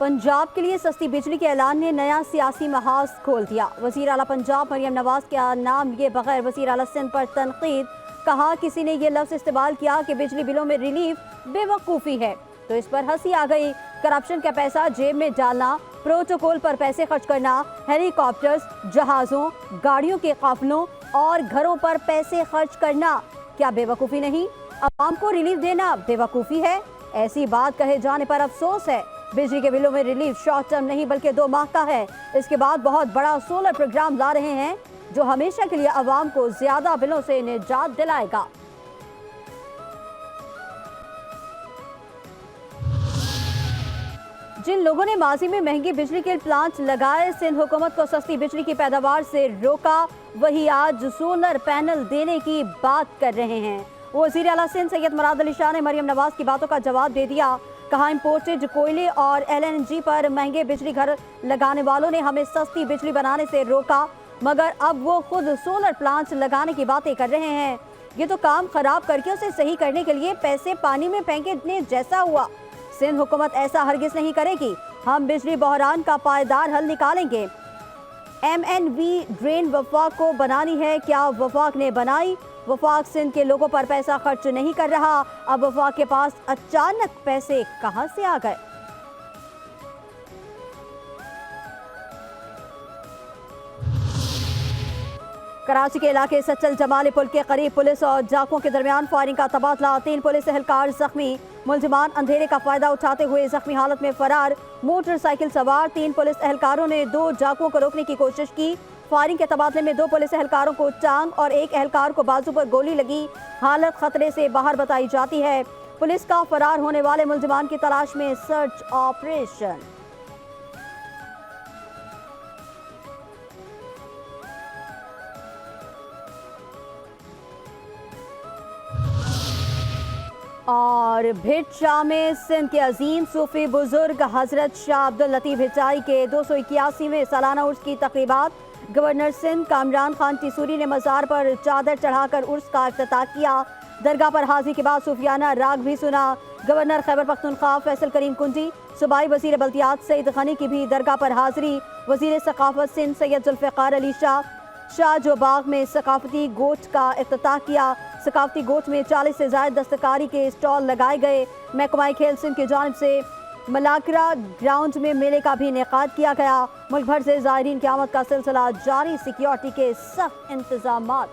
पंजाब के लिए सस्ती बिजली के ऐलान ने नया सियासी महाज खोल दिया। वज़ीर आला पंजाब मरियम नवाज का नाम लिए बगैर वज़ीर आला सिंध पर तनकीद। कहा किसी ने ये लफ्ज़ इस्तेमाल किया कि बिजली बिलों में रिलीफ बेवकूफ़ी है, तो इस पर हंसी आ गई। करप्शन का पैसा जेब में डालना, प्रोटोकॉल पर पैसे खर्च करना, हेलीकॉप्टर्स, जहाज़ों, गाड़ियों के काफिलों और घरों पर पैसे खर्च करना क्या बेवकूफ़ी नहीं? आवाम को रिलीफ देना बेवकूफ़ी है? ऐसी बात कहे जाने पर अफसोस है। बिजली के बिलों में रिलीफ शॉर्ट टर्म नहीं बल्कि 2 माह का है। इसके बाद बहुत बड़ा सोलर प्रोग्राम ला रहे हैं जो हमेशा के लिए आवाम को ज्यादा बिलों से निजात दिलाएगा। जिन लोगों ने माजी में महंगी बिजली के प्लांट लगाए, सिंध हुकूमत को सस्ती बिजली की पैदावार से रोका, वही आज सोलर पैनल देने की बात कर रहे हैं। वज़ीर आला सिंध सैयद मुराद अली शाह ने मरियम नवाज की बातों का जवाब दे दिया। कहा इंपोर्टेड कोयले और LNG पर महंगे बिजली घर लगाने वालों ने हमें सस्ती बिजली बनाने से रोका, मगर अब वो खुद सोलर प्लांट लगाने की बातें कर रहे हैं। ये तो काम खराब करके उसे सही करने के लिए पैसे पानी में फेंकने जैसा हुआ। सिंध हुकूमत ऐसा हरगिज नहीं करेगी। हम बिजली बहरान का पायदार हल निकालेंगे। MNV ड्रेन वफाक को बनानी है, क्या वफाक ने बनाई? वफाक सिंध के लोगों पर पैसा खर्च नहीं कर रहा। अब वफाक के पास अचानक पैसे कहां से आ गए? कराची के इलाके सच्चल जमाली पुल के करीब पुलिस और डाकुओं के दरमियान फायरिंग का तबादला। 3 पुलिस एहलकार जख्मी। मुलजिमान अंधेरे का फायदा उठाते हुए जख्मी हालत में फरार। मोटरसाइकिल सवार 3 पुलिस एहलकारों ने 2 डाकुओं को रोकने की कोशिश की। फायरिंग के तबादले में 2 पुलिस एहलकारों को टांग और 1 एहलकार को बाजू पर गोली लगी। हालत खतरे से बाहर बताई जाती है। पुलिस का फरार होने वाले मुलजिमान की तलाश में सर्च ऑपरेशन। और भिट शाह में सिंध के अजीम सूफी बुजुर्ग हजरत शाह अब्दुल लतीफ हिटाई के 281वें सालाना उर्स की तकरीबात। गवर्नर सिंध कामरान खान टिसूरी ने मज़ार पर चादर चढ़ाकर उर्स का इफ्तिताह किया। दरगाह पर हाजिरी के बाद सूफियाना राग भी सुना। गवर्नर खैबर पख्तूनख्वा फैसल करीम कुंजी, सूबाई वज़ीर बल्दियात सईद गनी की भी दरगाह पर हाजिरी। वज़ीर सकाफत सिंध सैयद जुल्फ़िकार अली शाह जो बाग में सकाफती गोट का इफ्तिताह किया। सकाफती गोट में 40 से ज़ायद दस्तकारी के स्टॉल लगाए गए। महकमा खेल सिंध की जानिब से मलाकरा ग्राउंड में मेले का भी इनेकाद किया गया। मुल्क भर से ज़ायरीन की आमद का सिलसिला जारी। सिक्योरिटी के सख्त इंतजामात।